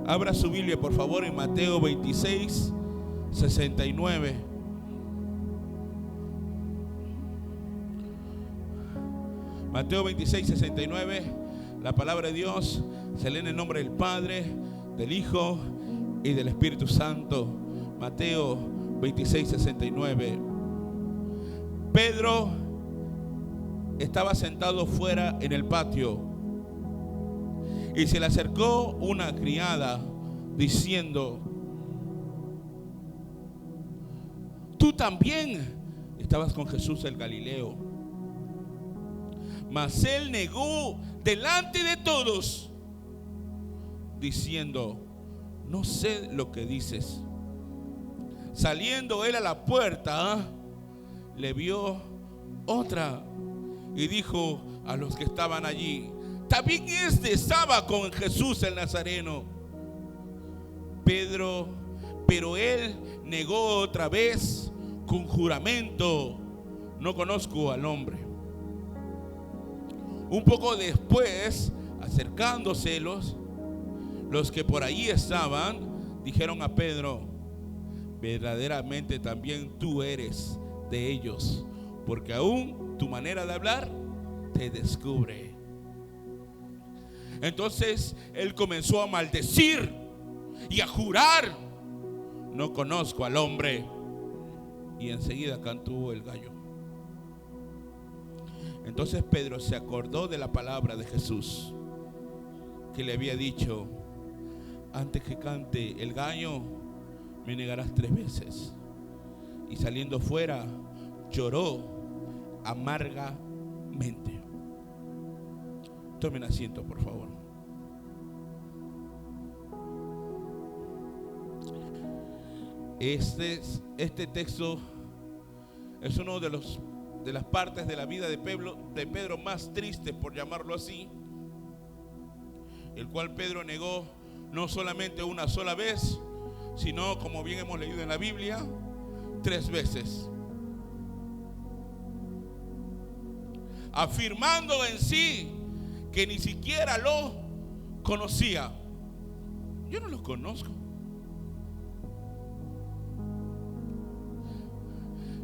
Abra su Biblia, por favor, en Mateo 26, 69. Mateo 26, 69. La palabra de Dios se lee en el nombre del Padre, del Hijo y del Espíritu Santo. Mateo 26, 69. Pedro estaba sentado fuera en el patio y se le acercó una criada diciendo: tú también estabas con Jesús el Galileo. Mas él negó delante de todos, diciendo: no sé lo que dices. Saliendo él a la puerta, le vio otra y dijo a los que estaban allí: también este estaba con Jesús el Nazareno. Pero él negó otra vez con juramento: no conozco al hombre. Un poco después, acercándose los que por allí estaban, dijeron a Pedro: verdaderamente también tú eres de ellos, porque aún tu manera de hablar te descubre. Entonces él comenzó a maldecir y a jurar: no conozco al hombre. Y enseguida cantó el gallo. Entonces Pedro se acordó de la palabra de Jesús, que le había dicho: antes que cante el gallo, me negarás 3 veces. Y saliendo fuera, lloró amargamente. Tomen asiento, por favor. Este texto es uno de las partes de la vida de Pedro más triste, por llamarlo así, el cual Pedro negó no solamente una sola vez, sino, como bien hemos leído en la Biblia, 3 veces, afirmando en sí que ni siquiera lo conocía. Yo no los conozco.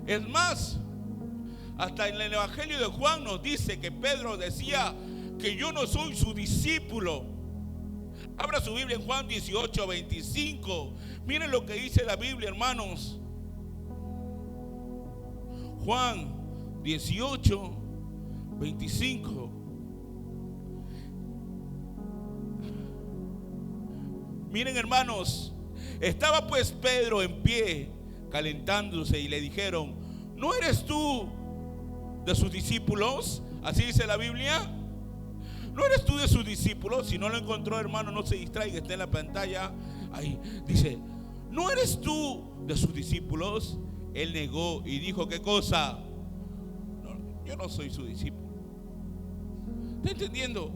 Es más, hasta en el Evangelio de Juan nos dice que Pedro decía que yo no soy su discípulo. Abra su Biblia en Juan 18, 25. Miren lo que dice la Biblia, hermanos. Juan 18, 25. Miren, hermanos, estaba pues Pedro en pie, calentándose, y le dijeron: ¿no eres tú de sus discípulos? Así dice la Biblia. ¿No eres tú de sus discípulos? Si no lo encontró, hermano, no se distraiga, está en la pantalla. Ahí dice: ¿no eres tú de sus discípulos? Él negó y dijo: ¿qué cosa? No, yo no soy su discípulo. ¿Está entendiendo?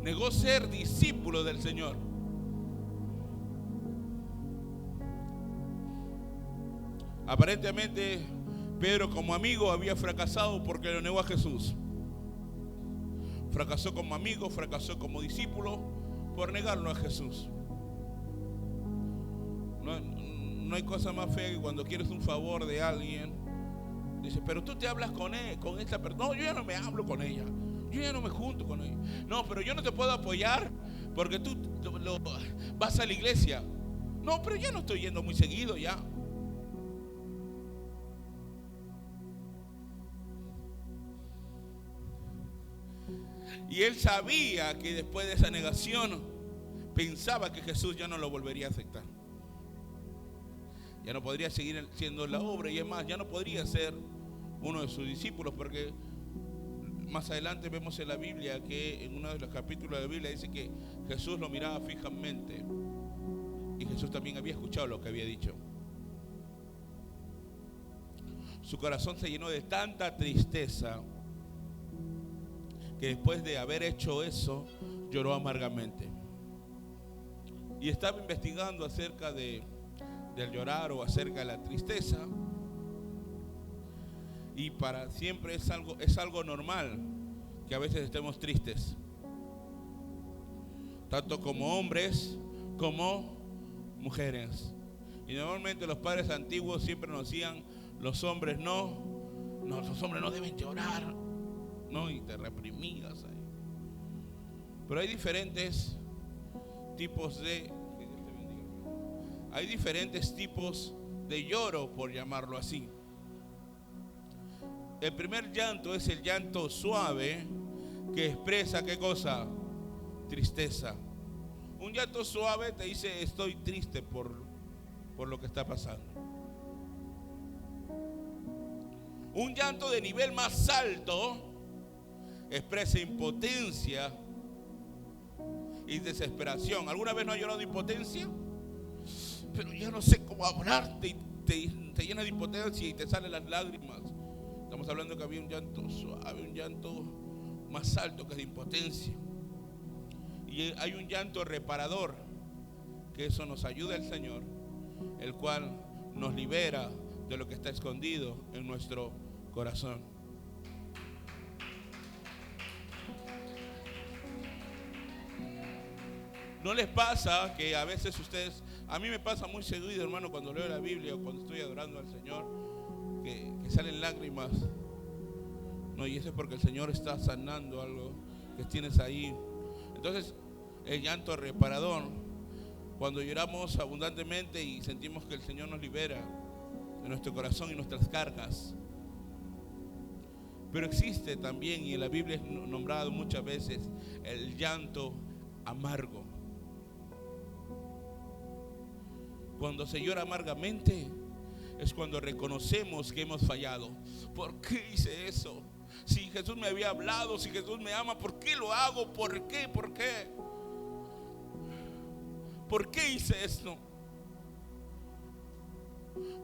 Negó ser discípulo del Señor. Aparentemente Pedro, como amigo, había fracasado porque lo negó a Jesús. Fracasó como amigo, fracasó como discípulo por negarlo a Jesús. No hay cosa más fea que cuando quieres un favor de alguien, dice: pero tú te hablas con esta persona. No, yo ya no me hablo con ella, yo ya no me junto con ella. No, pero yo no te puedo apoyar porque tú vas a la iglesia. No, pero ya no estoy yendo muy seguido ya. Y él sabía que después de esa negación, pensaba que Jesús ya no lo volvería a aceptar. Ya no podría seguir siendo la obra, y es más, ya no podría ser uno de sus discípulos, porque más adelante vemos en la Biblia que en uno de los capítulos de la Biblia dice que Jesús lo miraba fijamente, y Jesús también había escuchado lo que había dicho. Su corazón se llenó de tanta tristeza que después de haber hecho eso, lloró amargamente. Y estaba investigando acerca del llorar o acerca de la tristeza. Y para siempre es algo normal que a veces estemos tristes. tanto como hombres como mujeres. Y normalmente los padres antiguos siempre nos decían, los hombres no, los hombres no deben llorar, ¿no? Y te reprimías ahí. Pero hay diferentes tipos de lloro, por llamarlo así. El primer llanto es el llanto suave, que expresa ¿qué cosa? Tristeza. Un llanto suave te dice, estoy triste por lo que está pasando. Un llanto de nivel más alto expresa impotencia y desesperación. ¿Alguna vez no has llorado de impotencia? Pero ya no sé cómo hablarte, y te llena de impotencia y te salen las lágrimas. Estamos hablando que había un llanto suave, un llanto más alto que es de impotencia. Y hay un llanto reparador, que eso nos ayuda el Señor, el cual nos libera de lo que está escondido en nuestro corazón. ¿No les pasa que a veces ustedes, a mí me pasa muy seguido, hermano, cuando leo la Biblia o cuando estoy adorando al Señor, que salen lágrimas? No, y eso es porque el Señor está sanando algo que tienes ahí. Entonces, el llanto reparador, cuando lloramos abundantemente y sentimos que el Señor nos libera de nuestro corazón y nuestras cargas. Pero existe también, y en la Biblia es nombrado muchas veces, el llanto amargo. Cuando se llora amargamente es cuando reconocemos que hemos fallado. ¿Por qué hice eso? Si Jesús me había hablado, si Jesús me ama, ¿por qué lo hago? ¿Por qué? ¿Por qué? ¿Por qué hice esto?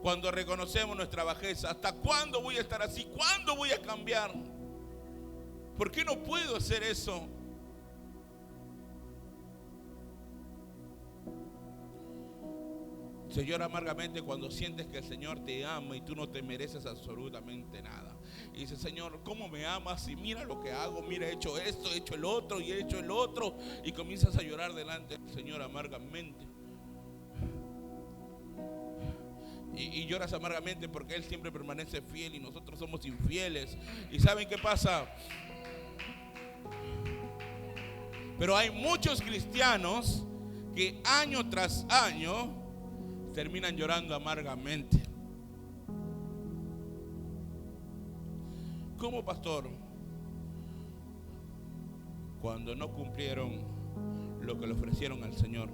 Cuando reconocemos nuestra bajeza, ¿hasta cuándo voy a estar así? ¿Cuándo voy a cambiar? ¿Por qué no puedo hacer eso? Se llora amargamente cuando sientes que el Señor te ama y tú no te mereces absolutamente nada. Y dices, Señor, ¿cómo me amas? Y mira lo que hago, mira, he hecho esto, he hecho el otro y he hecho el otro. Y comienzas a llorar delante del Señor amargamente. Y lloras amargamente porque Él siempre permanece fiel y nosotros somos infieles. ¿Y saben qué pasa? Pero hay muchos cristianos que año tras año terminan llorando amargamente. ¿Cómo, pastor? Cuando no cumplieron lo que le ofrecieron al Señor.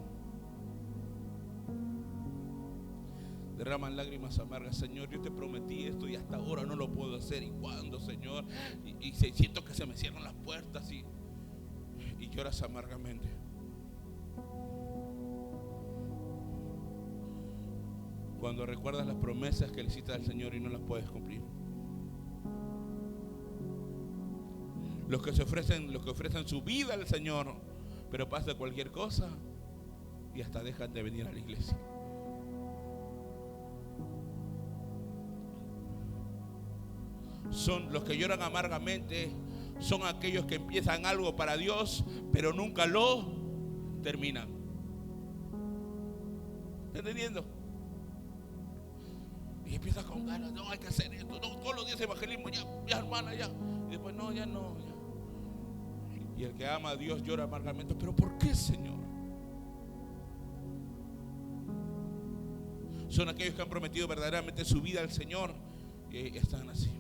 Derraman lágrimas amargas. Señor, yo te prometí esto y hasta ahora no lo puedo hacer. ¿Y cuándo, Señor? Y siento que se me cierran las puertas y lloras amargamente. Cuando recuerdas las promesas que le hiciste al Señor y no las puedes cumplir. Los que ofrecen su vida al Señor, pero pasa cualquier cosa y hasta dejan de venir a la iglesia. Son los que lloran amargamente, son aquellos que empiezan algo para Dios, pero nunca lo terminan. ¿Está entendiendo? Y empiezas con ganas, no, hay que hacer esto, no, todos los días evangelismo, ya hermana, ya. Y después, no, ya no, ya. Y el que ama a Dios llora amargamente. ¿Pero por qué, Señor? Son aquellos que han prometido verdaderamente su vida al Señor y están así.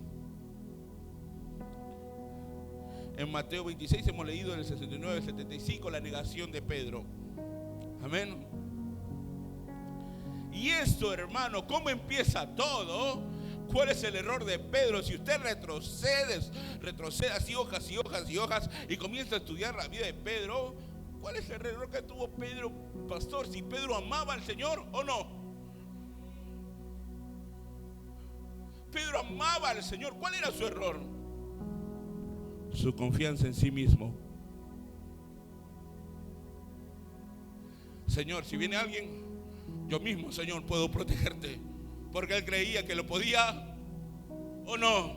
En Mateo 26 hemos leído en el 69 al 75 la negación de Pedro. Amén. Y esto, hermano, ¿cómo empieza todo? ¿Cuál es el error de Pedro? Si usted retrocede así hojas y hojas y hojas y comienza a estudiar la vida de Pedro, ¿cuál es el error que tuvo Pedro, pastor? Si Pedro amaba al Señor o no. Pedro amaba al Señor. ¿Cuál era su error? Su confianza en sí mismo. Señor, si viene alguien, yo mismo, Señor, puedo protegerte. Porque él creía que lo podía o no.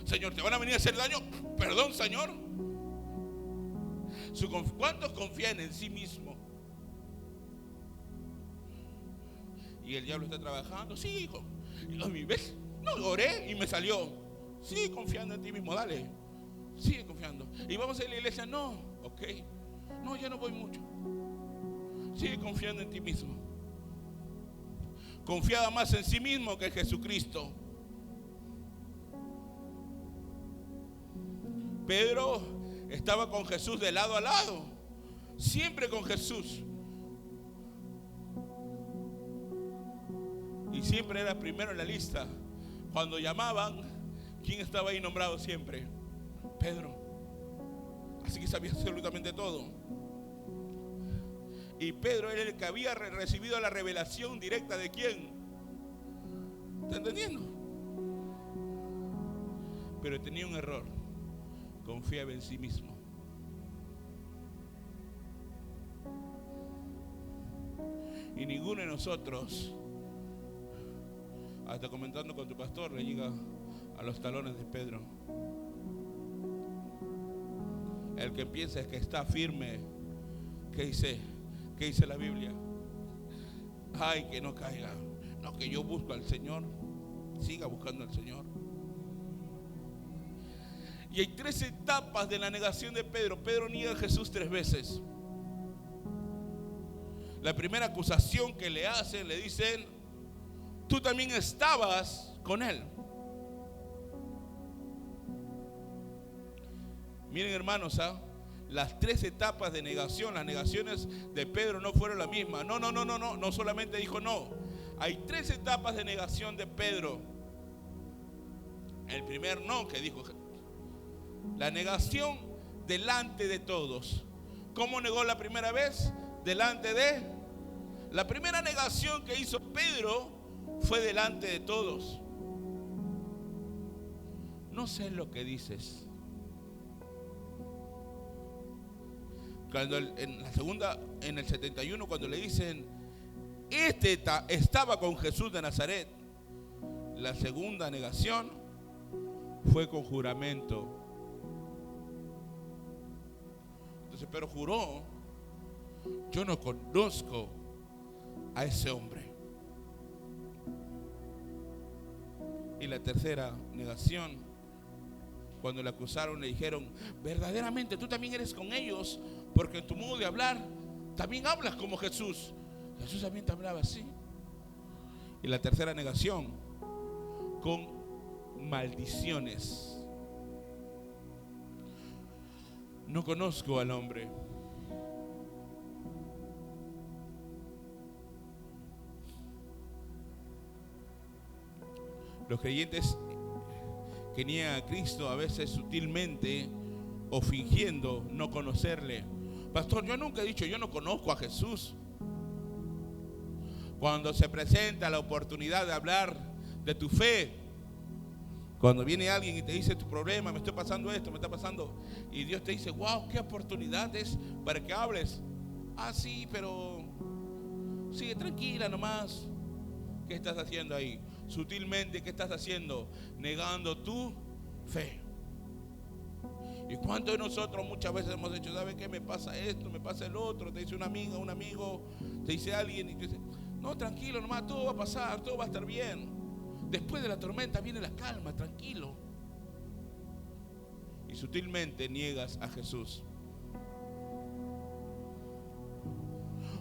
Señor, ¿te van a venir a hacer daño? Perdón, Señor. ¿Cuántos confían en sí mismo? Y el diablo está trabajando. Sí, hijo. ¿Ves? No, oré y me salió. Sigue confiando en ti mismo, dale. Sigue confiando. Y vamos a ir a la iglesia. No, ok. No, ya no voy mucho. Sigue confiando en ti mismo. Confiaba más en sí mismo que en Jesucristo. Pedro estaba con Jesús de lado a lado. Siempre con Jesús. Y siempre era primero en la lista. Cuando llamaban, ¿quién estaba ahí nombrado siempre? Pedro. Así que sabía absolutamente todo. Y Pedro era el que había recibido la revelación directa de quién. ¿Está entendiendo? Pero tenía un error. Confiaba en sí mismo. Y ninguno de nosotros, hasta comentando con tu pastor, le llega a los talones de Pedro. El que piensa es que está firme. ¿Qué dice? ¿Qué dice la Biblia? Ay, que no caiga. No, que yo busco al Señor. Siga buscando al Señor. Y hay 3 etapas de la negación de Pedro. Pedro niega a Jesús 3 veces. La primera acusación que le hacen, le dicen: tú también estabas con él. Miren, hermanos, las 3 etapas de negación, las negaciones de Pedro no fueron las mismas. No solamente dijo no. Hay 3 etapas de negación de Pedro. El primer no que dijo, la negación delante de todos. ¿Cómo negó la primera vez? Delante de... La primera negación que hizo Pedro fue delante de todos. No sé lo que dices. Cuando en la segunda, en el 71, cuando le dicen, estaba con Jesús de Nazaret, la segunda negación fue con juramento. Entonces Pedro juró: yo no conozco a ese hombre. Y la tercera negación, cuando le acusaron, le dijeron: verdaderamente tú también eres con ellos, porque en tu modo de hablar también hablas como Jesús. Jesús también te hablaba así. Y la tercera negación, con maldiciones. No conozco al hombre. Los creyentes que niegan a Cristo a veces sutilmente o fingiendo no conocerle. Pastor, yo nunca he dicho yo no conozco a Jesús. Cuando se presenta la oportunidad de hablar de tu fe, cuando viene alguien y te dice tu problema, me estoy pasando esto, me está pasando, y Dios te dice: wow, qué oportunidades para que hables. Ah, sí, pero sigue tranquila nomás. ¿Qué estás haciendo ahí? Sutilmente, ¿qué estás haciendo? Negando tu fe. ¿Y cuántos de nosotros muchas veces hemos dicho: ¿sabe qué? Me pasa esto, me pasa el otro. Te dice una amiga, un amigo, te dice alguien y te dice: no, tranquilo nomás, todo va a pasar, todo va a estar bien. Después de la tormenta viene la calma, tranquilo. Y sutilmente niegas a Jesús.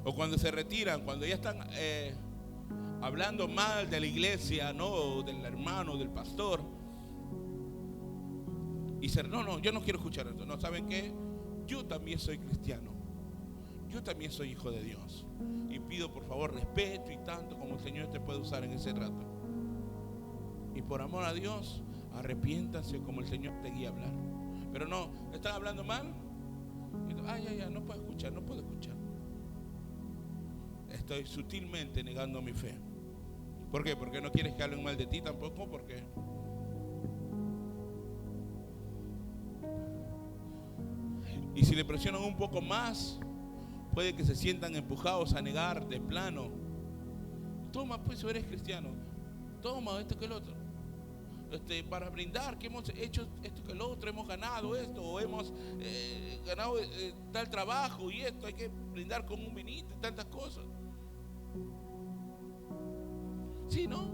O cuando se retiran, cuando ya están hablando mal de la iglesia, no, del hermano, del pastor. Y no, yo no quiero escuchar esto. No, ¿saben qué? Yo también soy cristiano. Yo también soy hijo de Dios. Y pido por favor respeto y tanto como el Señor te puede usar en ese rato. Y por amor a Dios, arrepiéntanse como el Señor te guía a hablar. Pero no, ¿están hablando mal? Ya, no puedo escuchar. Estoy sutilmente negando mi fe. ¿Por qué? Porque no quieres que hablen mal de ti tampoco. ¿Por qué? Y si le presionan un poco más, puede que se sientan empujados a negar de plano. Toma, pues, eres cristiano. Toma, esto que el otro. para brindar que hemos hecho esto que el otro, hemos ganado esto, o hemos ganado tal trabajo y esto, hay que brindar con un vinito y tantas cosas. Sí, ¿no?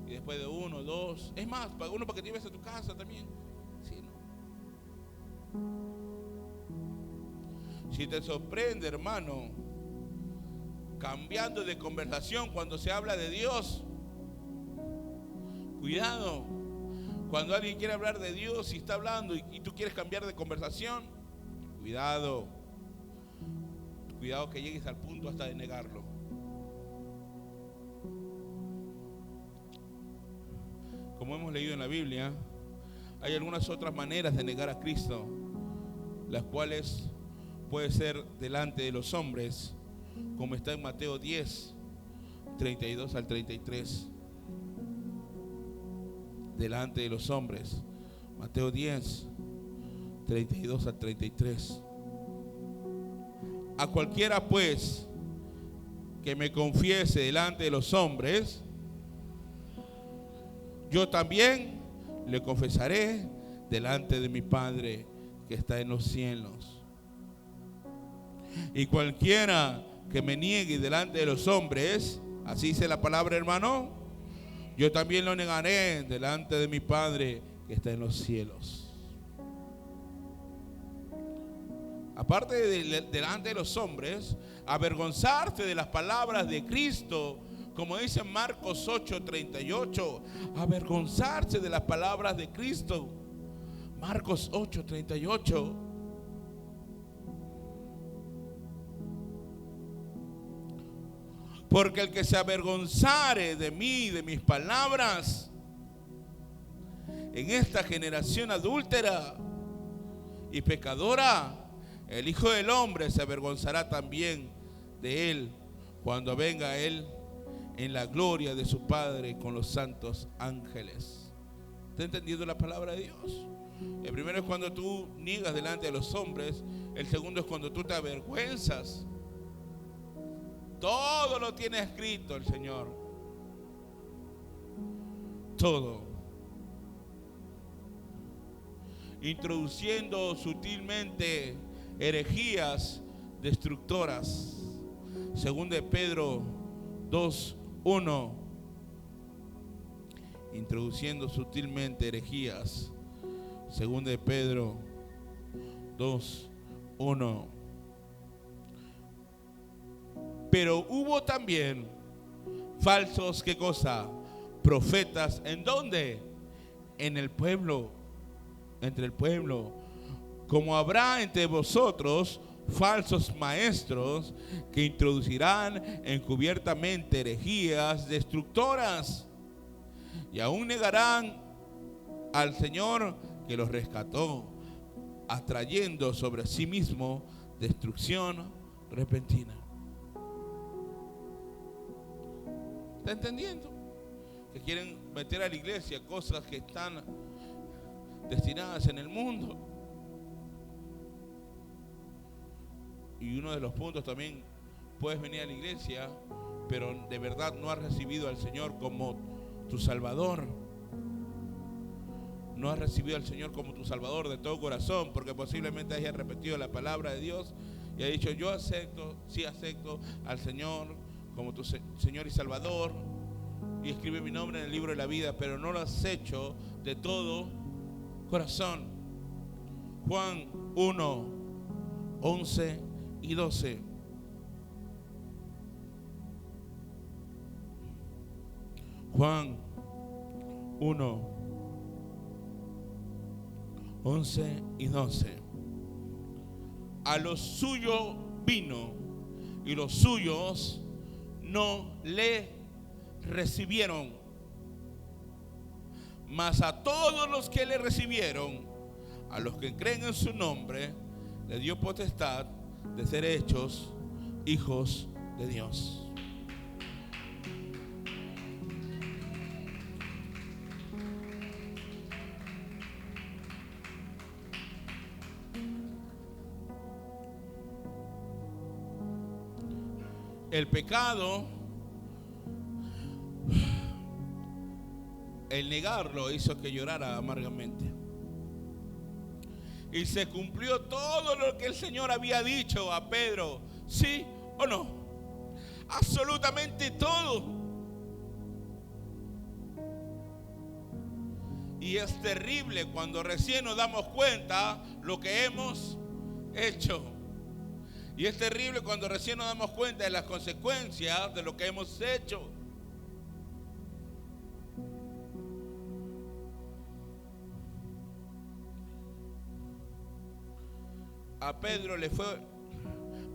Y después de 1, 2, es más, para uno para que te lleves a tu casa también. Sí, ¿no? Si te sorprende, hermano, cambiando de conversación cuando se habla de Dios, cuidado. Cuando alguien quiere hablar de Dios y está hablando y tú quieres cambiar de conversación, cuidado. Cuidado que llegues al punto hasta de negarlo. Como hemos leído en la Biblia, hay algunas otras maneras de negar a Cristo, las cuales puede ser delante de los hombres, como está en Mateo 10, 32 al 33. Delante de los hombres, Mateo 10, 32 al 33. A cualquiera pues que me confiese delante de los hombres, yo también le confesaré delante de mi Padre que está en los cielos. Y cualquiera que me niegue delante de los hombres, así dice la palabra, hermano, yo también lo negaré delante de mi Padre que está en los cielos. Aparte de delante de los hombres, avergonzarse de las palabras de Cristo, como dice Marcos 8:38, avergonzarse de las palabras de Cristo. Marcos 8:38. Porque el que se avergonzare de mí, de mis palabras, en esta generación adúltera y pecadora, el Hijo del Hombre se avergonzará también de él cuando venga él en la gloria de su Padre con los santos ángeles. ¿Está entendiendo la palabra de Dios? El primero es cuando tú niegas delante de los hombres. El segundo es cuando tú te avergüenzas. Todo lo tiene escrito el Señor. Todo. Introduciendo sutilmente herejías destructoras. Según de Pedro 2:1. Introduciendo sutilmente herejías. Según de Pedro 2:1. Pero hubo también falsos, ¿qué cosa? Profetas. ¿En dónde? En el pueblo. Entre el pueblo. Como habrá entre vosotros falsos maestros que introducirán encubiertamente herejías destructoras. Y aún negarán al Señor que los rescató, atrayendo sobre sí mismo destrucción repentina. ¿Está entendiendo? Que quieren meter a la iglesia cosas que están destinadas en el mundo. Y uno de los puntos también, puedes venir a la iglesia, pero de verdad no has recibido al Señor como tu Salvador. No has recibido al Señor como tu Salvador de todo corazón, porque posiblemente hayas repetido la palabra de Dios y has dicho, yo acepto, sí acepto al Señor como tu Señor y Salvador, y escribe mi nombre en el libro de la vida, pero no lo has hecho de todo corazón. Juan 1, 11 y 12. Juan 1, 11 y 12. A los suyos vino y los suyos no le recibieron. Mas a todos los que le recibieron, a los que creen en su nombre, le dio potestad de ser hechos hijos de Dios. el negarlo hizo que llorara amargamente. Y se cumplió todo lo que el Señor había dicho a Pedro, ¿sí o no? Absolutamente todo. Y es terrible cuando recién nos damos cuenta lo que hemos hecho. Y es terrible cuando recién nos damos cuenta de las consecuencias de lo que hemos hecho. A Pedro le fue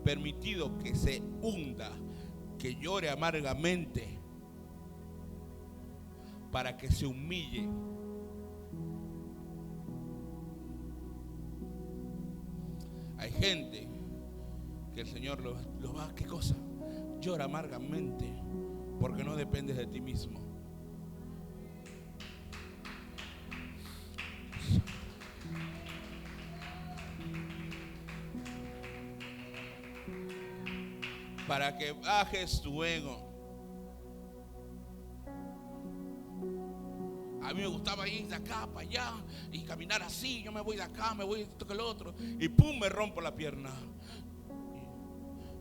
permitido que se hunda, que llore amargamente, para que se humille. Hay gente que el Señor lo va, ¿qué cosa? Llora amargamente porque no dependes de ti mismo. Para que bajes tu ego. A mí me gustaba ir de acá para allá y caminar así. Yo me voy de acá, me voy de esto que el otro. Y pum, me rompo la pierna.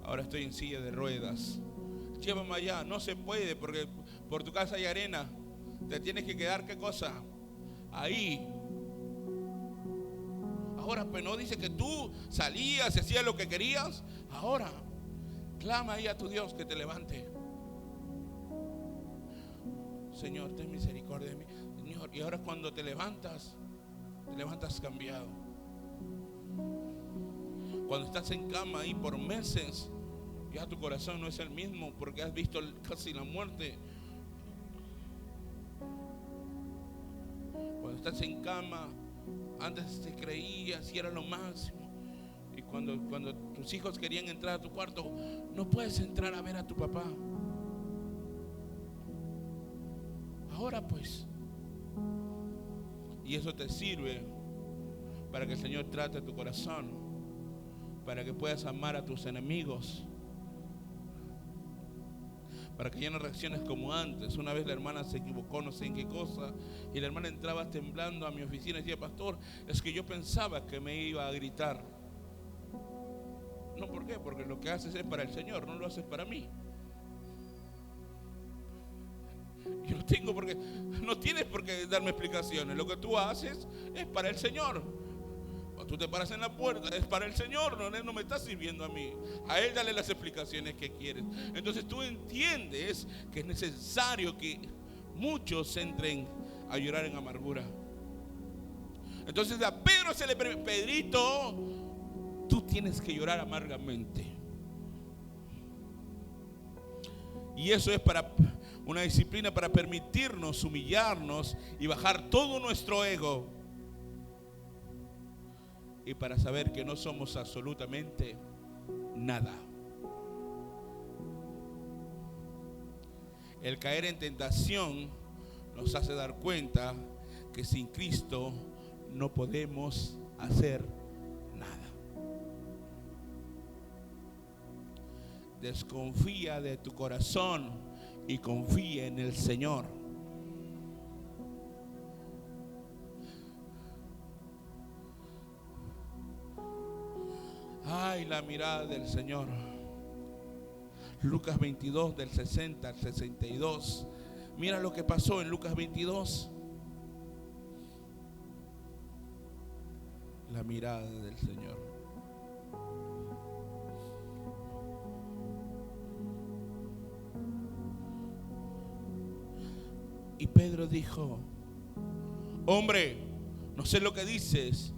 Ahora estoy en silla de ruedas. Llévame allá. No se puede porque por tu casa hay arena. Te tienes que quedar, ¿qué cosa? Ahí. Ahora, pues no dice que tú salías y hacías lo que querías. Ahora, clama ahí a tu Dios que te levante. Señor, ten misericordia de mí. Señor, y ahora cuando te levantas cambiado. Cuando estás en cama ahí por meses, ya tu corazón no es el mismo porque has visto casi la muerte. Cuando estás en cama, antes te creías y era lo máximo. Y cuando tus hijos querían entrar a tu cuarto, no puedes entrar a ver a tu papá. Ahora pues. Y eso te sirve para que el Señor trate tu corazón, para que puedas amar a tus enemigos, para que ya no reacciones como antes. Una vez la hermana se equivocó, no sé en qué cosa, y la hermana entraba temblando a mi oficina y decía: pastor, es que yo pensaba que me iba a gritar. No, ¿por qué? Porque lo que haces es para el Señor, no lo haces para mí. Yo no tienes por qué darme explicaciones. Lo que tú haces es para el Señor. Cuando tú te paras en la puerta, es para el Señor. Él no me está sirviendo a mí. A Él dale las explicaciones que quieres. Entonces tú entiendes que es necesario que muchos entren a llorar en amargura. Entonces a Pedro se le permite: Pedrito, tú tienes que llorar amargamente. Y eso es para una disciplina para permitirnos humillarnos y bajar todo nuestro ego. Y para saber que no somos absolutamente nada. El caer en tentación nos hace dar cuenta que sin Cristo no podemos hacer nada. Desconfía de tu corazón y confía en el Señor. Ay, la mirada del Señor. Lucas 22 del 60 al 62. Mira lo que pasó en Lucas 22. La mirada del Señor. Y Pedro dijo: hombre, no sé lo que dices.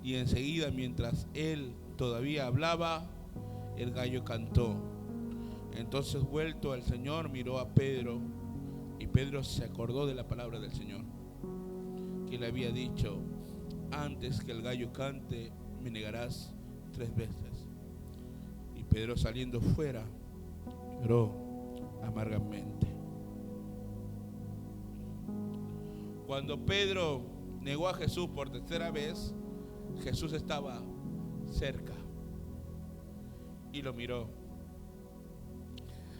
Y enseguida, mientras él todavía hablaba, el gallo cantó. Entonces, vuelto al Señor, miró a Pedro, y Pedro se acordó de la palabra del Señor, que le había dicho: antes que el gallo cante, me negarás 3 veces. Y Pedro, saliendo fuera, lloró amargamente. Cuando Pedro negó a Jesús por 3ª vez, Jesús estaba cerca y lo miró.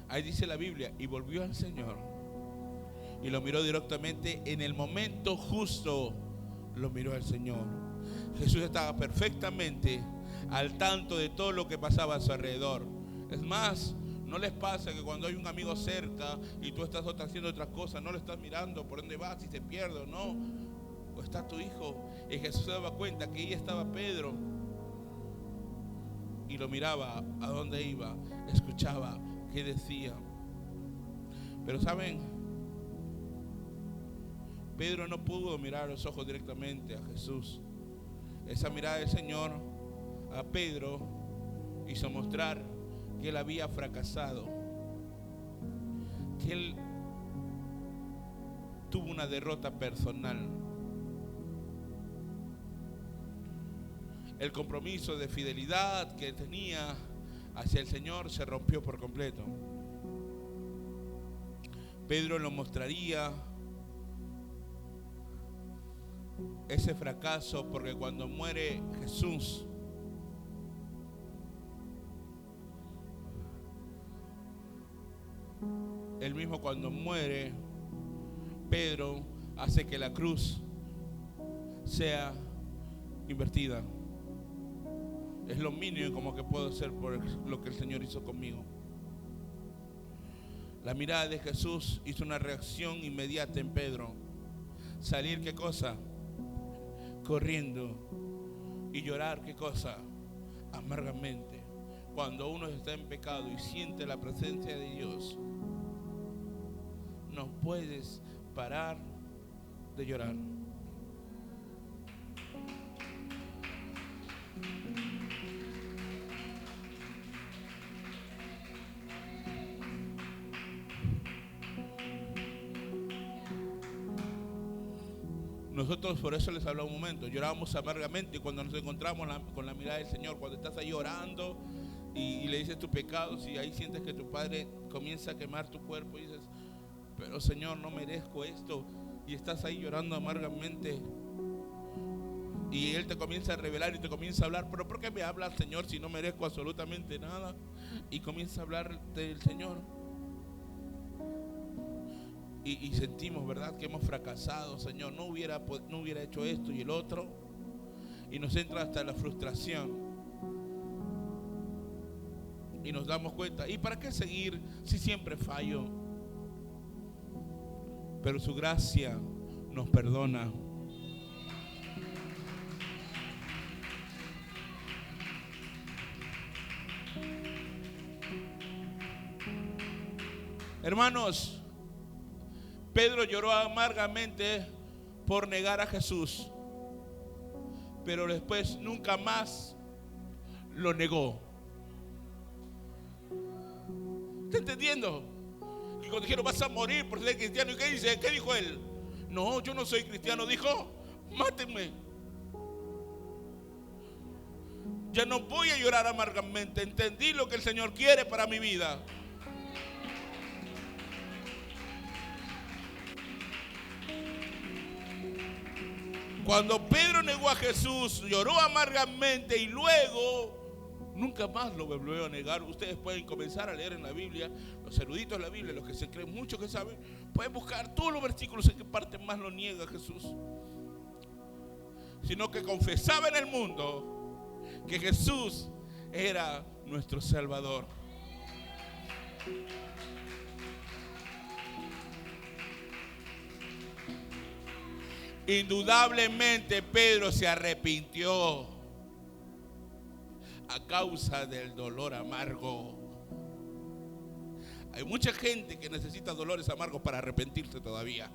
Ahí dice la Biblia: y volvió al Señor y lo miró directamente en el momento justo. Lo miró al Señor. Jesús estaba perfectamente al tanto de todo lo que pasaba a su alrededor. Es más, ¿no les pasa que cuando hay un amigo cerca y tú estás haciendo otras cosas, no le estás mirando por dónde vas, si se pierde o no? O está tu hijo. Y Jesús se daba cuenta que ahí estaba Pedro y lo miraba a dónde iba, escuchaba qué decía. Pero ¿saben? Pedro no pudo mirar a los ojos directamente a Jesús. Esa mirada del Señor a Pedro hizo mostrar que él había fracasado, que él tuvo una derrota personal. El compromiso de fidelidad que tenía hacia el Señor se rompió por completo. Pedro lo mostraría ese fracaso porque cuando muere Jesús, él mismo cuando muere, Pedro hace que la cruz sea invertida. Es lo mínimo como que puedo hacer por lo que el Señor hizo conmigo. La mirada de Jesús hizo una reacción inmediata en Pedro. Salir, ¿qué cosa? Corriendo. Y llorar, ¿qué cosa? Amargamente. Cuando uno está en pecado y siente la presencia de Dios, no puedes parar de llorar. Nosotros por eso les hablaba un momento, llorábamos amargamente cuando nos encontramos con la mirada del Señor, cuando estás ahí orando y le dices tus pecados y ahí sientes que tu Padre comienza a quemar tu cuerpo y dices, pero Señor, no merezco esto, y estás ahí llorando amargamente y Él te comienza a revelar y te comienza a hablar, pero ¿por qué me hablas, Señor, si no merezco absolutamente nada? Y comienza a hablar del Señor. Y sentimos, ¿verdad?, que hemos fracasado, Señor, no hubiera hecho esto y el otro, y nos entra hasta la frustración y nos damos cuenta, ¿y para qué seguir si siempre fallo? Pero su gracia nos perdona. Hermanos, Pedro lloró amargamente por negar a Jesús, pero después nunca más lo negó. ¿Está entendiendo? Y cuando dijeron, vas a morir por ser cristiano, ¿y qué dice? ¿Qué dijo él? No, yo no soy cristiano. Dijo, mátenme. Ya no voy a llorar amargamente. Entendí lo que el Señor quiere para mi vida. Cuando Pedro negó a Jesús, lloró amargamente y luego nunca más lo volvió a negar. Ustedes pueden comenzar a leer en la Biblia, los eruditos de la Biblia, los que se creen mucho que saben, pueden buscar todos los versículos en que parte más lo niega Jesús. Sino que confesaba en el mundo que Jesús era nuestro Salvador. Indudablemente Pedro se arrepintió a causa del dolor amargo. Hay mucha gente que necesita dolores amargos para arrepentirse todavía.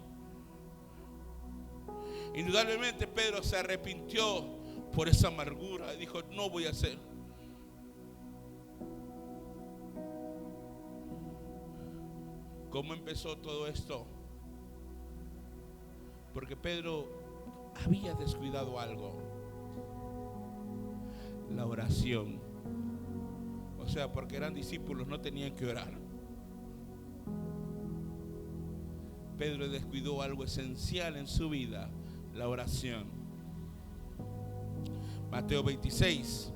Indudablemente Pedro se arrepintió por esa amargura y dijo, no voy a hacer. ¿Cómo empezó todo esto? Porque Pedro había descuidado algo: la oración. O sea, porque eran discípulos, no tenían que orar. Pedro descuidó algo esencial en su vida: la oración. Mateo 26,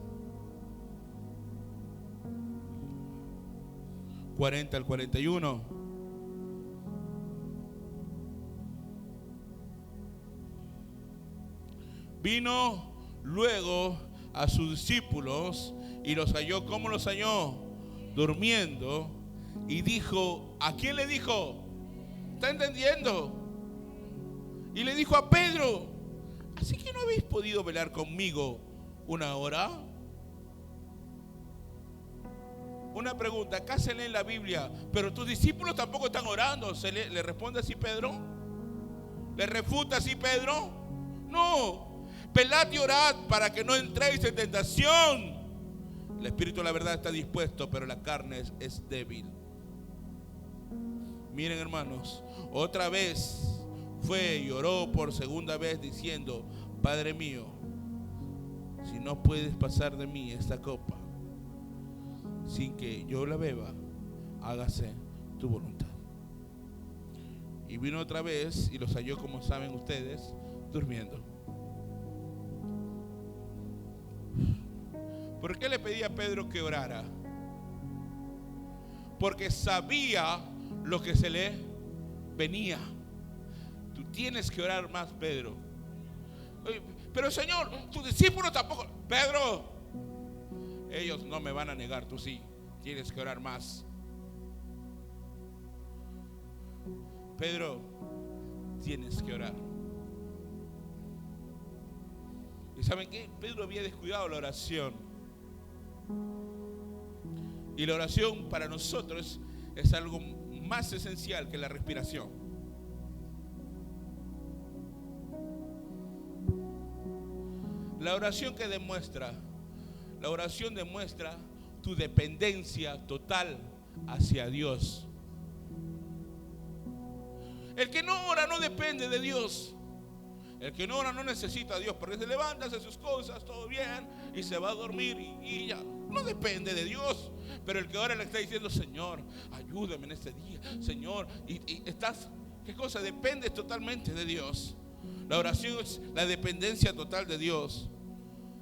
40 al 41. Vino luego a sus discípulos y los halló. ¿Cómo los halló? Durmiendo. Y dijo, ¿a quién le dijo? ¿Está entendiendo? Y le dijo a Pedro, ¿así que no habéis podido velar conmigo una hora? Una pregunta, acá se lee en la Biblia, pero tus discípulos tampoco están orando. ¿Le responde así Pedro? ¿Le refuta así Pedro? No. Velad y orad para que no entréis en tentación. El espíritu, la verdad, está dispuesto, pero la carne es débil. Miren, hermanos, otra vez fue y oró por segunda vez diciendo, Padre mío, si no puedes pasar de mí esta copa sin que yo la beba, hágase tu voluntad. Y vino otra vez y los halló, como saben ustedes, durmiendo. ¿Por qué le pedía a Pedro que orara? Porque sabía lo que se le venía. Tú tienes que orar más, Pedro. Pero Señor, tus discípulos tampoco. Pedro, ellos no me van a negar, tú sí. Tienes que orar más. Pedro, tienes que orar. ¿Y saben qué? Pedro había descuidado la oración. Y la oración para nosotros es algo más esencial que la respiración. La oración que demuestra, la oración demuestra tu dependencia total hacia Dios. El que no ora no depende de Dios. El que no ora no necesita a Dios, porque se levanta, hace sus cosas, todo bien, y se va a dormir y ya. No depende de Dios. Pero el que ora le está diciendo, Señor, ayúdame en este día, Señor. Y estás, ¿qué cosa? Dependes totalmente de Dios. La oración es la dependencia total de Dios.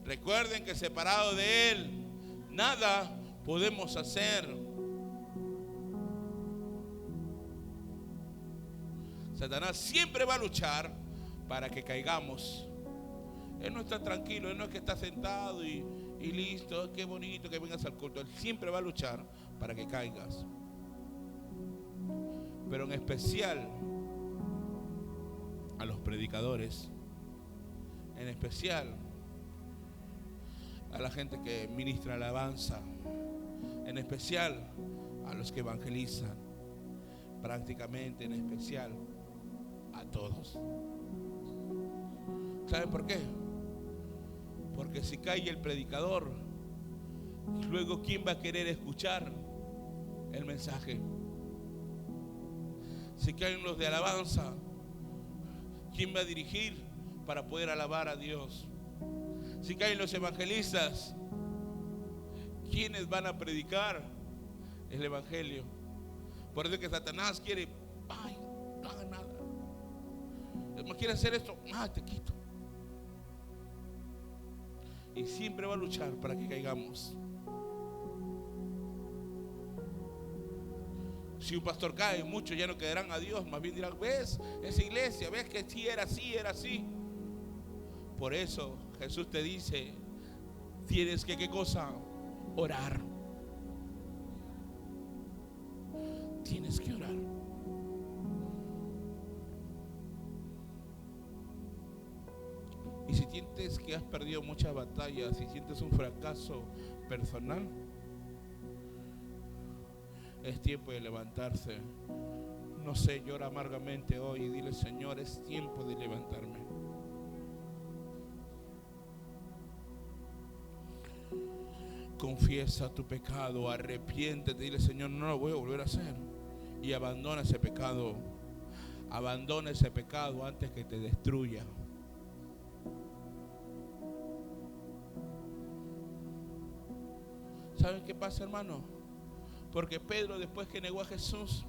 Recuerden que separado de Él, nada podemos hacer. Satanás siempre va a luchar para que caigamos. Él no está tranquilo, Él no es que está sentado y listo, qué bonito que vengas al culto. Él siempre va a luchar para que caigas. Pero en especial a los predicadores, en especial a la gente que ministra alabanza, en especial a los que evangelizan, prácticamente en especial a todos. ¿Saben por qué? Porque si cae el predicador, luego ¿quién va a querer escuchar el mensaje? Si caen los de alabanza, ¿quién va a dirigir para poder alabar a Dios? Si caen los evangelistas, ¿quiénes van a predicar el evangelio? Por eso que Satanás quiere, ay, no haga nada. No quiere hacer esto, te quito. Y siempre va a luchar para que caigamos. Si un pastor cae, muchos ya no quedarán a Dios, más bien dirán, ves, esa iglesia, ves que sí era así, era así. Por eso Jesús te dice, tienes que, ¿qué cosa? Orar. Tienes que orar. Y si sientes que has perdido muchas batallas, si sientes un fracaso personal, es tiempo de levantarse. No sé, llora amargamente hoy y dile, Señor, es tiempo de levantarme. Confiesa tu pecado, arrepiéntete, dile, Señor, no lo voy a volver a hacer. Y abandona ese pecado. Abandona ese pecado antes que te destruya. ¿Saben qué pasa, hermano? Porque Pedro, después que negó a Jesús,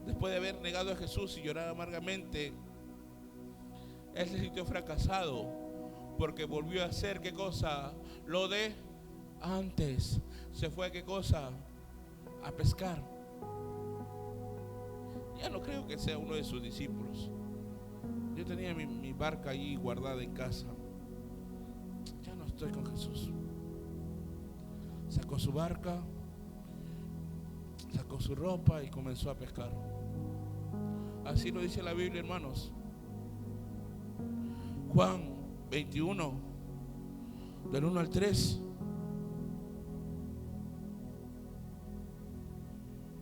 después de haber negado a Jesús y llorar amargamente, él se sintió fracasado, porque volvió a hacer, ¿qué cosa? Lo de antes. Se fue a, ¿qué cosa? A pescar. Ya no creo que sea uno de sus discípulos. Yo tenía mi barca ahí guardada en casa. Ya no estoy con Jesús. Sacó su barca, sacó su ropa y comenzó a pescar. Así lo dice la Biblia, hermanos. Juan 21, del 1 al 3.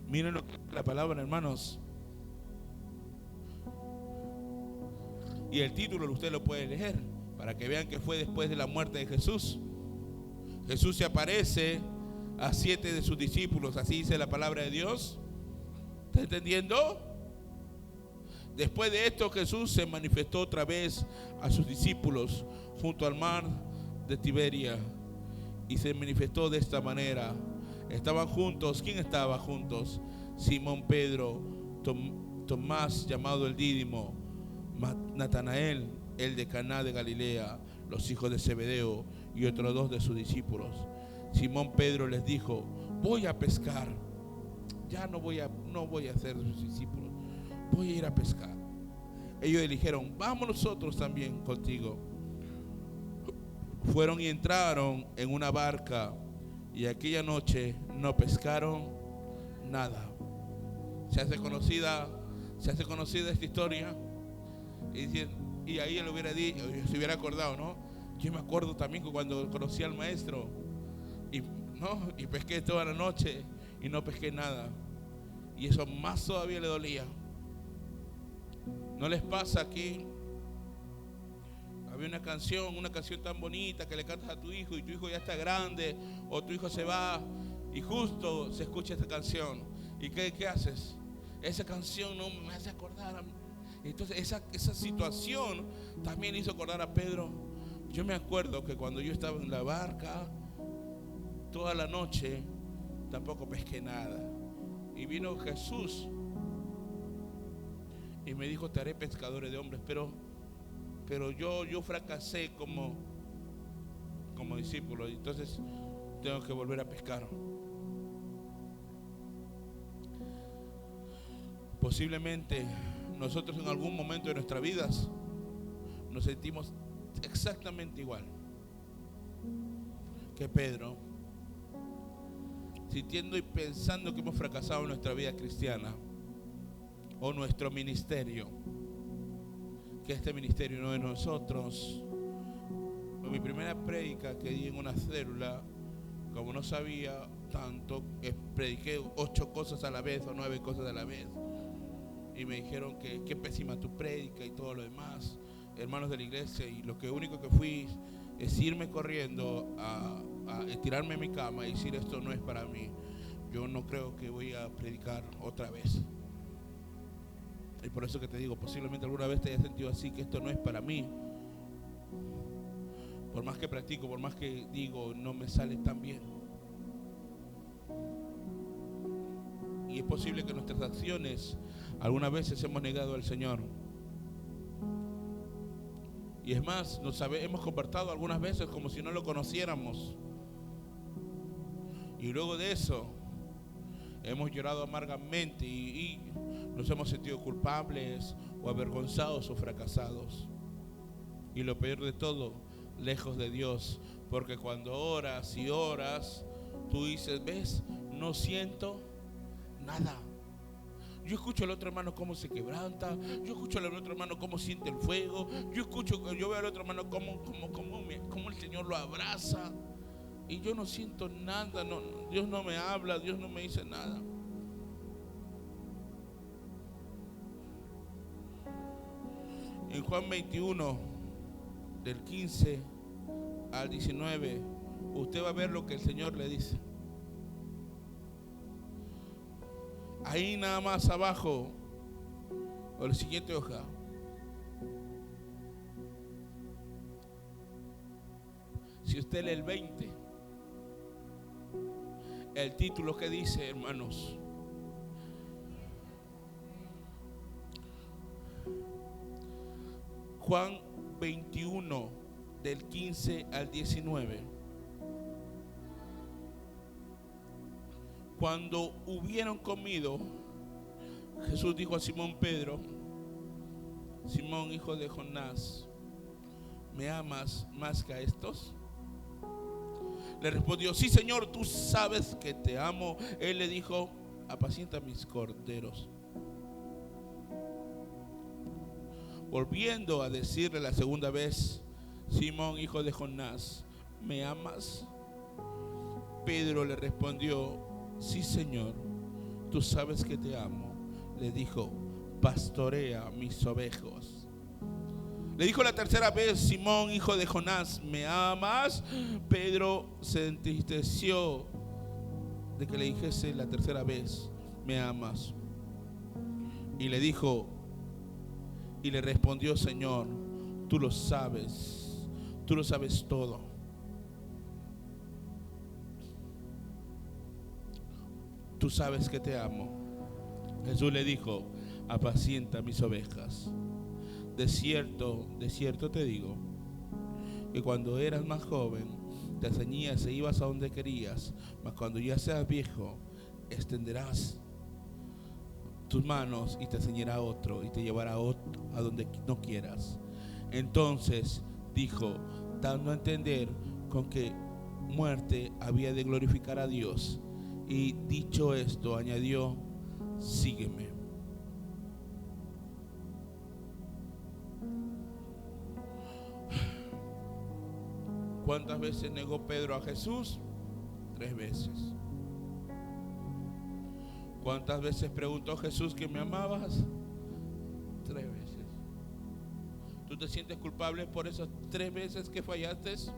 Miren lo que dice la palabra, hermanos. Y el título usted lo puede leer para que vean que fue después de la muerte de Jesús. Jesús se aparece a 7 de sus discípulos, así dice la palabra de Dios. ¿Está entendiendo? Después de esto, Jesús se manifestó otra vez a sus discípulos junto al mar de Tiberia, y se manifestó de esta manera. Estaban juntos. ¿Quién estaba juntos? Simón Pedro, Tomás llamado el Dídimo, Natanael, el de Caná de Galilea, los hijos de Zebedeo y otros 2 de sus discípulos. Simón Pedro les dijo: voy a pescar. Ya no voy a ser de sus discípulos, voy a ir a pescar. Ellos le dijeron: vamos nosotros también contigo. Fueron y entraron en una barca, y aquella noche no pescaron nada. Se hace conocida esta historia. Y ahí él hubiera dicho, se hubiera acordado, ¿no? Yo me acuerdo también que cuando conocí al maestro y pesqué toda la noche y no pesqué nada. Y eso más todavía le dolía. ¿No les pasa aquí? Había una canción tan bonita que le cantas a tu hijo y tu hijo ya está grande, o tu hijo se va y justo se escucha esta canción. ¿Y qué haces? Esa canción no me hace acordar a mí. Entonces esa situación también hizo acordar a Pedro. Yo me acuerdo que cuando yo estaba en la barca toda la noche tampoco pesqué nada, y vino Jesús y me dijo: te haré pescadores de hombres. Pero yo fracasé como discípulo, y entonces tengo que volver a pescar. Posiblemente nosotros en algún momento de nuestras vidas nos sentimos exactamente igual que Pedro, sintiendo y pensando que hemos fracasado en nuestra vida cristiana o nuestro ministerio, que este ministerio no es de nosotros. En mi primera prédica que di en una célula, como no sabía tanto, prediqué 8 cosas a la vez o 9 cosas a la vez. Y me dijeron que qué pésima tu prédica y todo lo demás, hermanos de la iglesia. Y lo único que fui es irme corriendo a tirarme en mi cama y decir: esto no es para mí. Yo no creo que voy a predicar otra vez. Y por eso que te digo, posiblemente alguna vez te hayas sentido así, que esto no es para mí. Por más que practico, por más que digo, no me sale tan bien. Y es posible que nuestras acciones algunas veces hemos negado al Señor. Y es más, hemos comportado algunas veces como si no lo conociéramos. Y luego de eso hemos llorado amargamente y nos hemos sentido culpables o avergonzados o fracasados. Y lo peor de todo, lejos de Dios, porque cuando oras y oras, tú dices: ves, no siento nada. Yo escucho al otro hermano cómo se quebranta, yo escucho al otro hermano cómo siente el fuego, yo veo al otro hermano cómo el Señor lo abraza, y yo no siento nada. No, Dios no me habla, Dios no me dice nada. En Juan 21, del 15 al 19, usted va a ver lo que el Señor le dice. Ahí nada más abajo, o la siguiente hoja, si usted lee el 20, el título que dice, hermanos: Juan 21, del 15 al 19. Cuando hubieron comido, Jesús dijo a Simón Pedro: Simón, hijo de Jonás, ¿me amas más que a estos? Le respondió: sí, Señor, tú sabes que te amo. Él le dijo: apacienta mis corderos. Volviendo a decirle la segunda vez: Simón, hijo de Jonás, ¿me amas? Pedro le respondió: sí, Señor, tú sabes que te amo. Le dijo: pastorea mis ovejas. Le dijo la tercera vez: Simón, hijo de Jonás, ¿me amas? Pedro se entristeció de que le dijese la tercera vez: ¿me amas? Y le dijo, y le respondió: Señor, tú lo sabes todo. Tú sabes que te amo. Jesús le dijo: apacienta mis ovejas. De cierto te digo, que cuando eras más joven, te ceñías e ibas a donde querías, mas cuando ya seas viejo, extenderás tus manos y te ceñirá otro y te llevará a donde no quieras. Entonces dijo, dando a entender con qué muerte había de glorificar a Dios. Y dicho esto, añadió: sígueme. ¿Cuántas veces negó Pedro a Jesús? 3 veces. ¿Cuántas veces preguntó Jesús que me amabas? 3 veces. ¿Tú te sientes culpable por esas 3 veces que fallaste? Sí.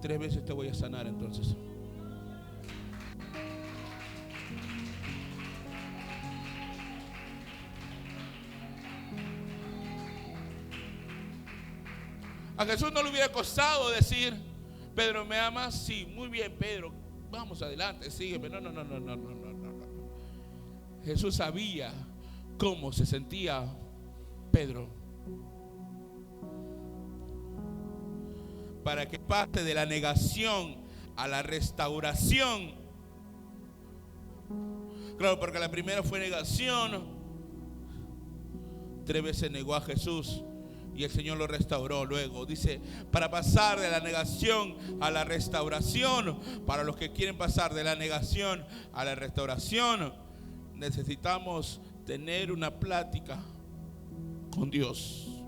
3 veces te voy a sanar entonces. A Jesús no le hubiera costado decir: Pedro, ¿me amas? Sí, muy bien, Pedro, vamos adelante, sígueme. No. Jesús sabía cómo se sentía Pedro. Para que pase de la negación a la restauración. Claro, porque la primera fue negación. 3 veces negó a Jesús y el Señor lo restauró. Luego dice: para pasar de la negación a la restauración, para los que quieren pasar de la negación a la restauración, necesitamos tener una plática con Dios.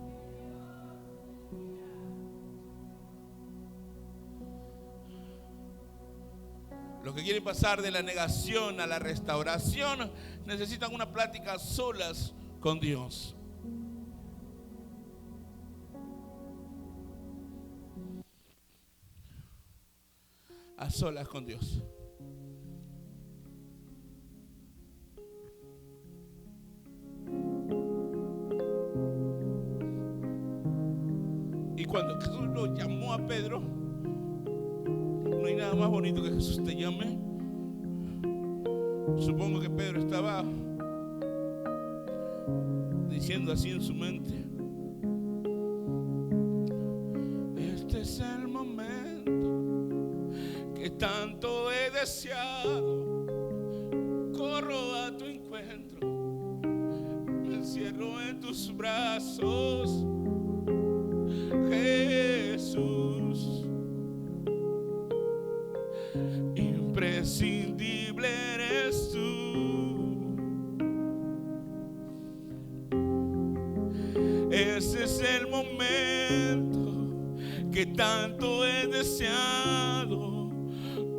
Los que quieren pasar de la negación a la restauración necesitan una plática solas con Dios. A solas con Dios. Y cuando Jesús lo llamó a Pedro, no hay nada más bonito que Jesús te llame. Supongo que Pedro estaba diciendo así en su mente: este es el momento que tanto he deseado. Corro a tu encuentro, me encierro en tus brazos, Jesús. Imprescindible eres tú. Ese es el momento que tanto he deseado.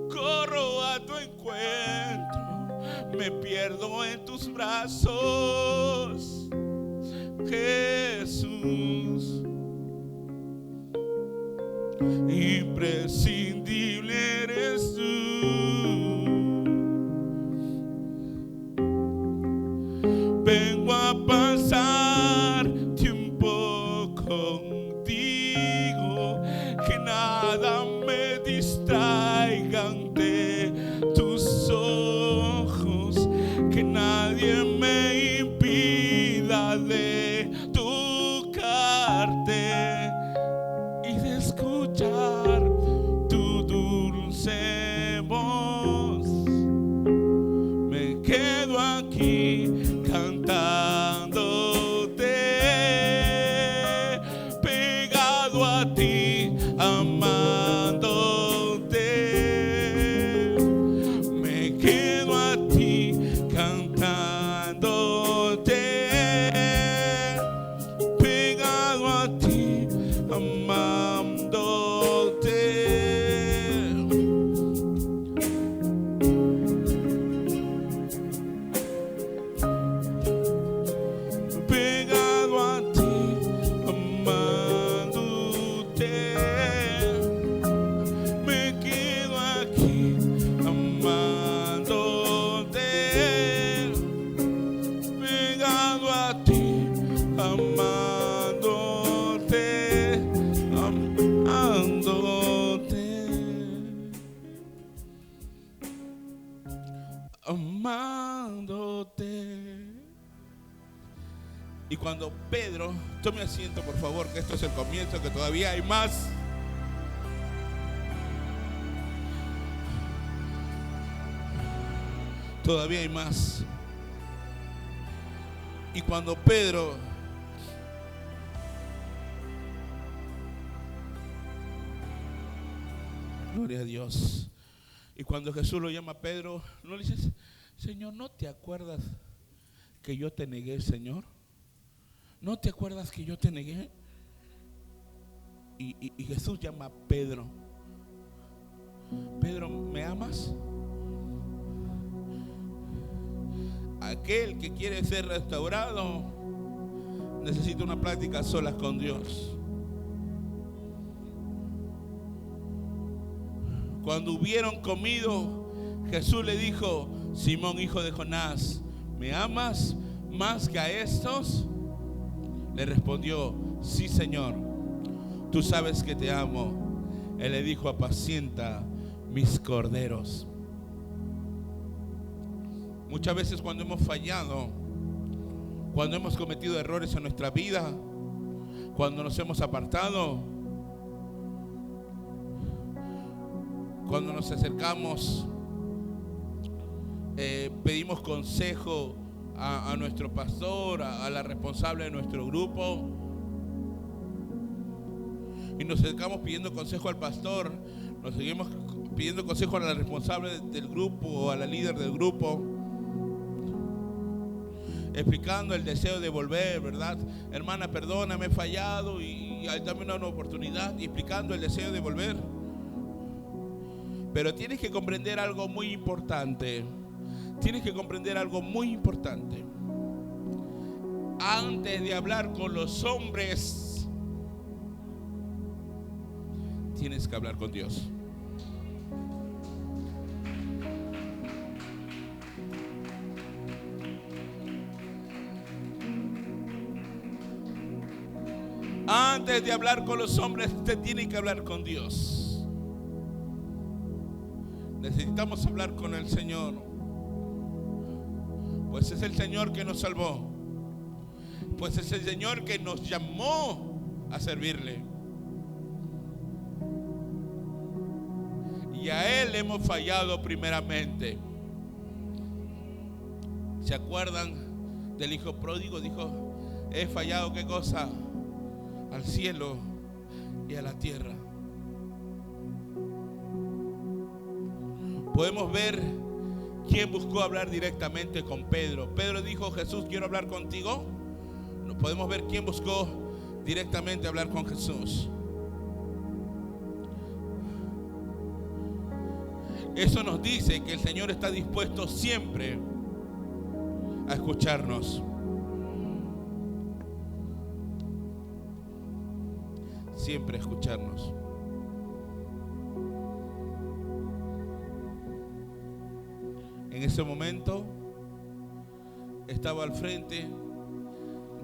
Corro a tu encuentro, me pierdo en tus brazos, Jesús. Imprescindible eres tú. Vengo a pasar tiempo contigo, que nada me distraigan de tus ojos, que nadie me impida de tocarte y de escuchar tu dulce voz. Me quedo aquí cantando Y cuando Pedro, tome asiento por favor, que esto es el comienzo, que todavía hay más. Todavía hay más. Y cuando Pedro gloria a Dios. Y cuando Jesús lo llama a Pedro, no le dices, Señor, ¿no te acuerdas que yo te negué, Señor? ¿No te acuerdas que yo te negué? Y Jesús llama a Pedro. Pedro, ¿me amas? Aquel que quiere ser restaurado necesita una práctica a solas con Dios. Cuando hubieron comido, Jesús le dijo, Simón, hijo de Jonás, ¿me amas más que a estos? Le respondió, sí, Señor, tú sabes que te amo. Él le dijo, apacienta mis corderos. Muchas veces cuando hemos fallado, cuando hemos cometido errores en nuestra vida, cuando nos hemos apartado, cuando nos acercamos, pedimos consejo a nuestro pastor, a la responsable de nuestro grupo, y nos acercamos pidiendo consejo al pastor, nos seguimos pidiendo consejo a la responsable del grupo o a la líder del grupo, explicando el deseo de volver, ¿verdad? Hermana, perdóname, he fallado y dame una nueva oportunidad, y explicando el deseo de volver. Pero tienes que comprender algo muy importante. Tienes que comprender algo muy importante. Antes de hablar con los hombres, tienes que hablar con Dios. Antes de hablar con los hombres, usted tiene que hablar con Dios. Necesitamos hablar con el Señor, pues es el Señor que nos salvó, pues es el Señor que nos llamó a servirle, y a Él hemos fallado primeramente. ¿Se acuerdan del hijo pródigo? Dijo, he fallado, ¿qué cosa? Al cielo y a la tierra. Podemos ver quién buscó hablar directamente con Pedro. Pedro dijo, Jesús, quiero hablar contigo. No, podemos ver quién buscó directamente hablar con Jesús. Eso nos dice que el Señor está dispuesto siempre a escucharnos. Siempre a escucharnos. En ese momento estaba al frente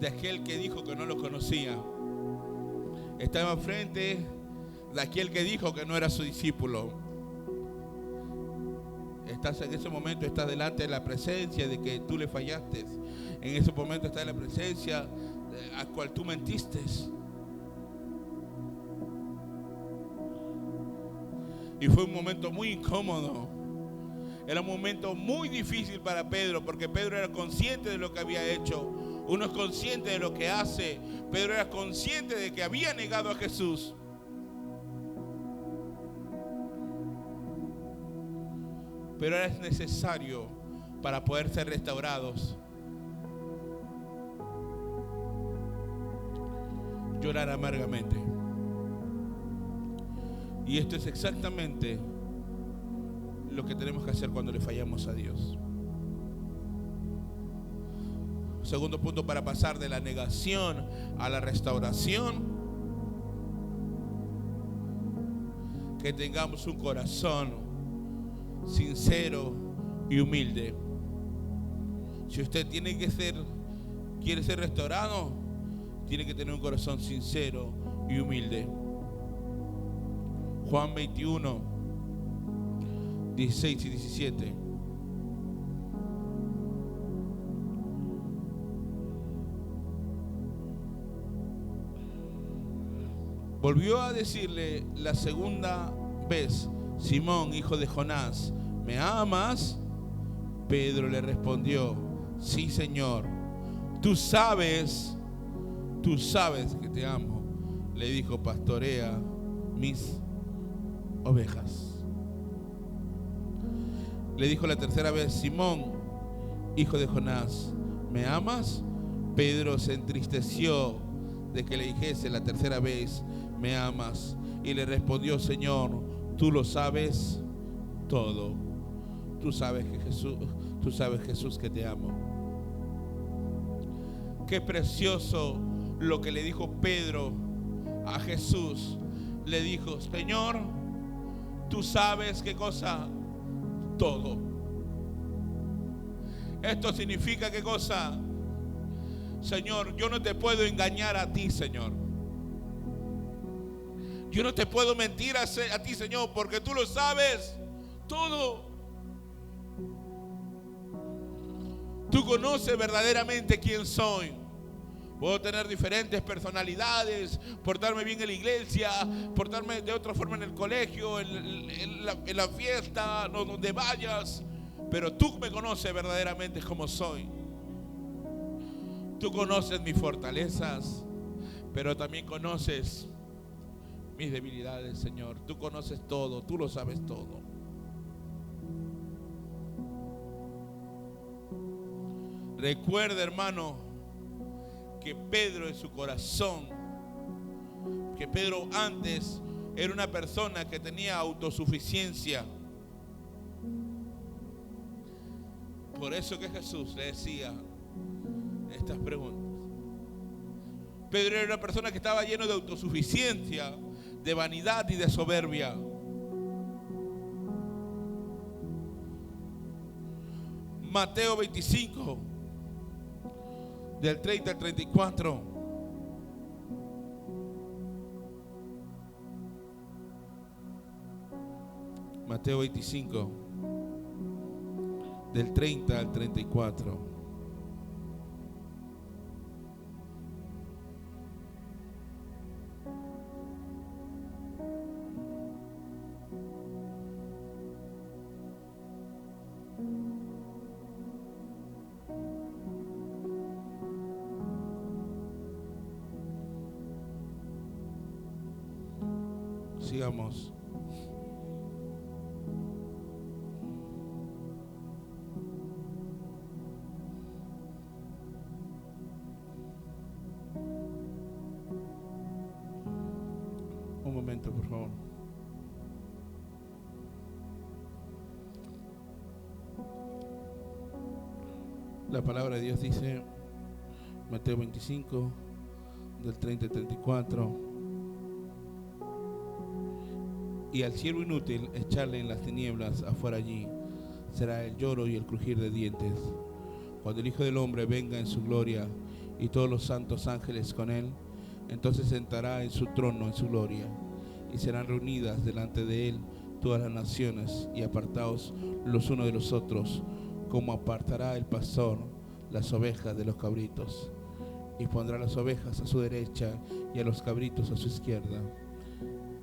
de aquel que dijo que no lo conocía. Estaba al frente de aquel que dijo que no era su discípulo. Estás en ese momento, estás delante de la presencia de que tú le fallaste. En ese momento estás en la presencia a cual tú mentiste. Y fue un momento muy incómodo. Era un momento muy difícil para Pedro, porque Pedro era consciente de lo que había hecho. Uno es consciente de lo que hace. Pedro era consciente de que había negado a Jesús. Pero era necesario para poder ser restaurados llorar amargamente. Y esto es exactamente lo que tenemos que hacer cuando le fallamos a Dios. Segundo punto para pasar de la negación a la restauración: que tengamos un corazón sincero y humilde. Si usted quiere ser restaurado, tiene que tener un corazón sincero y humilde. Juan 21, 16 y 17. Volvió a decirle la segunda vez: Simón, hijo de Jonás, ¿me amas? Pedro le respondió: sí, Señor, tú sabes que te amo. Le dijo: pastorea mis ovejas. Le dijo la tercera vez: Simón, hijo de Jonás, ¿me amas? Pedro se entristeció de que le dijese la tercera vez: ¿me amas? Y le respondió: Señor, tú lo sabes todo. Tú sabes, Jesús, que te amo. Qué precioso lo que le dijo Pedro a Jesús. Le dijo: Señor, tú sabes qué cosa, todo. Esto significa qué cosa: Señor, yo no te puedo engañar a ti, Señor. Yo no te puedo mentir a ti, Señor, porque tú lo sabes todo. Tú conoces verdaderamente quién soy. Puedo tener diferentes personalidades, portarme bien en la iglesia, portarme de otra forma en el colegio, en la fiesta, no, donde vayas. Pero tú me conoces verdaderamente como soy. Tú conoces mis fortalezas, pero también conoces mis debilidades, Señor. Tú conoces todo, tú lo sabes todo. Recuerda, hermano, que Pedro en su corazón, que Pedro antes era una persona que tenía autosuficiencia. Por eso que Jesús le decía estas preguntas. Pedro era una persona que estaba lleno de autosuficiencia, de vanidad y de soberbia. Mateo 25, del 30 al 34. Mateo 25, del 30 al 34. Sigamos. Un momento, por favor. La palabra de Dios dice, Mateo 25, del 30 al 34. Y al siervo inútil echarle en las tinieblas afuera, allí será el lloro y el crujir de dientes, cuando el Hijo del Hombre venga en su gloria y todos los santos ángeles con él. Entonces sentará en su trono en su gloria, y serán reunidas delante de él todas las naciones, y apartados los unos de los otros, como apartará el pastor las ovejas de los cabritos, y pondrá las ovejas a su derecha y a los cabritos a su izquierda.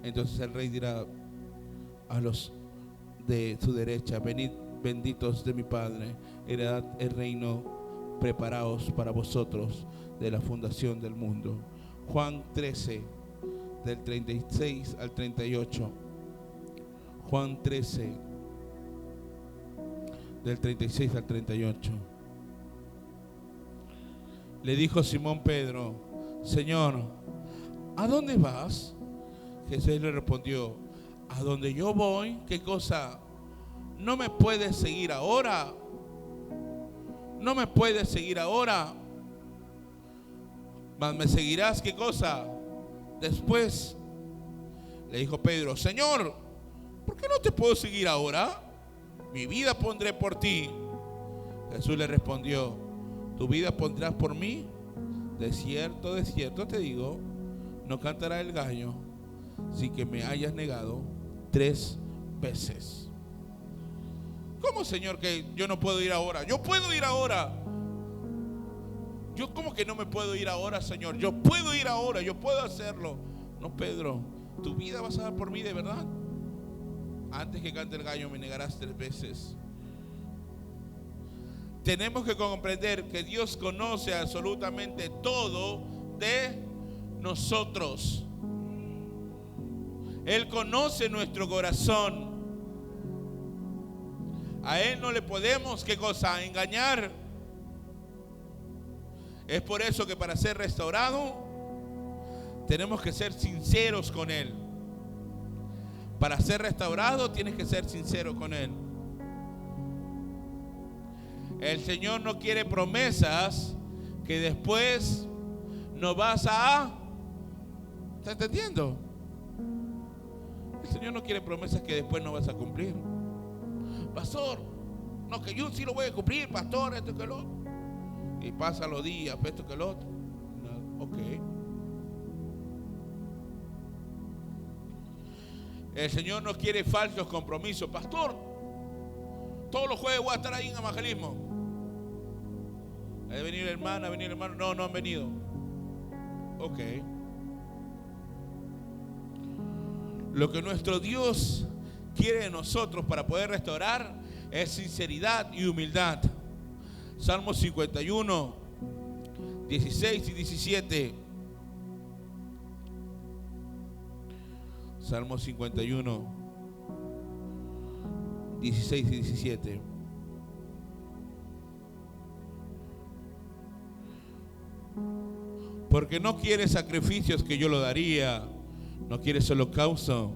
Entonces el rey dirá a los de su derecha: venid, benditos de mi Padre, heredad el reino preparaos para vosotros de la fundación del mundo. Juan 13, del 36 al 38. Juan 13, del 36 al 38. Le dijo Simón Pedro: Señor, ¿a dónde vas? Jesús le respondió: a donde yo voy, ¿qué cosa? No me puedes seguir ahora. No me puedes seguir ahora. Mas me seguirás, ¿qué cosa? Después. Le dijo Pedro: Señor, ¿por qué no te puedo seguir ahora? Mi vida pondré por ti. Jesús le respondió: ¿tu vida pondrás por mí? De cierto te digo, no cantará el gallo sin que me hayas negado 3 veces. ¿Cómo, Señor, que yo no puedo ir ahora? Yo puedo ir ahora. ¿Yo cómo que no me puedo ir ahora, Señor? Yo puedo ir ahora, yo puedo hacerlo. No, Pedro, tu vida vas a dar por mí de verdad. Antes que cante el gallo me negarás 3 veces. Tenemos que comprender que Dios conoce absolutamente todo de nosotros. Él conoce nuestro corazón. A Él no le podemos, ¿qué cosa? Engañar. Es por eso que para ser restaurado tenemos que ser sinceros con Él. Para ser restaurado tienes que ser sincero con Él. El Señor no quiere promesas que después no vas a... ¿Está entendiendo? El Señor no quiere promesas que después no vas a cumplir. Pastor, no, que yo sí lo voy a cumplir, pastor, esto que lo otro. Y pasan los días, esto que lo otro. No, ok. El Señor no quiere falsos compromisos. Pastor, todos los jueves voy a estar ahí en evangelismo. Ha de venir hermana, venir hermano. No, no han venido. Ok. Lo que nuestro Dios quiere de nosotros para poder restaurar es sinceridad y humildad. Salmo 51, 16 y 17. Salmo 51, 16 y 17. Porque no quieres sacrificios que yo lo daría, no quieres holocausto.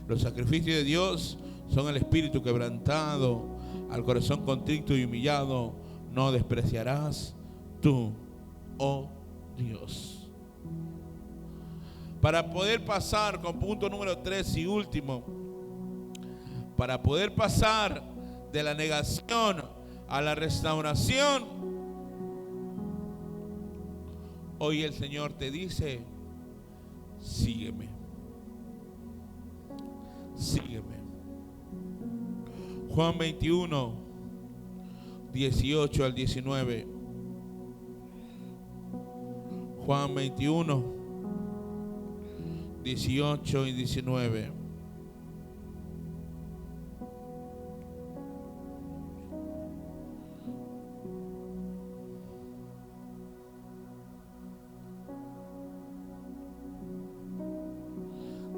Los sacrificios de Dios son el espíritu quebrantado, al corazón contrito y humillado no despreciarás tú, oh Dios. Para poder pasar con punto número 3 y último, para poder pasar de la negación a la restauración, hoy el Señor te dice: sígueme. Sígueme. Juan 21, 18 al 19. Juan 21, 18 y 19.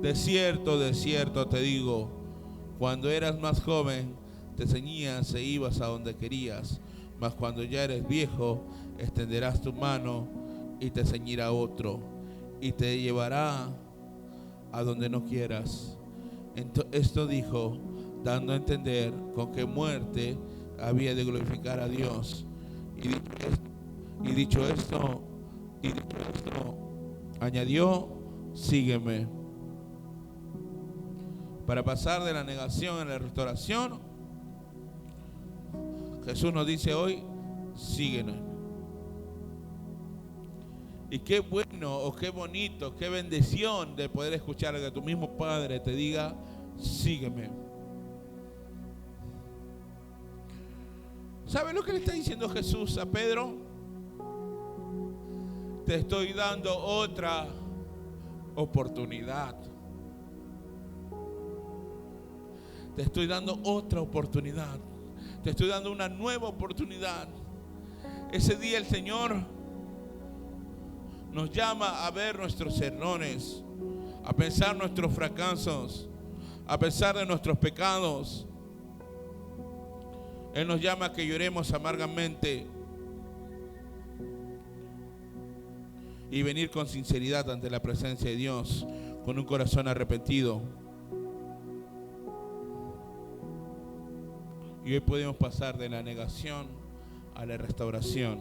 De cierto te digo, cuando eras más joven, te ceñías e ibas a donde querías, mas cuando ya eres viejo, extenderás tu mano y te ceñirá otro, y te llevará a donde no quieras. Esto dijo, dando a entender con qué muerte había de glorificar a Dios. Y dicho esto, añadió: sígueme. Para pasar de la negación a la restauración, Jesús nos dice hoy: síguenos. Y qué bueno o qué bonito, qué bendición de poder escuchar que tu mismo Padre te diga: sígueme. ¿Sabes lo que le está diciendo Jesús a Pedro? Te estoy dando otra oportunidad. Te estoy dando otra oportunidad. Te estoy dando una nueva oportunidad. Ese día el Señor nos llama a ver nuestros errores, a pensar nuestros fracasos, a pesar de nuestros pecados. Él nos llama a que lloremos amargamente y venir con sinceridad ante la presencia de Dios, con un corazón arrepentido. Y hoy podemos pasar de la negación a la restauración.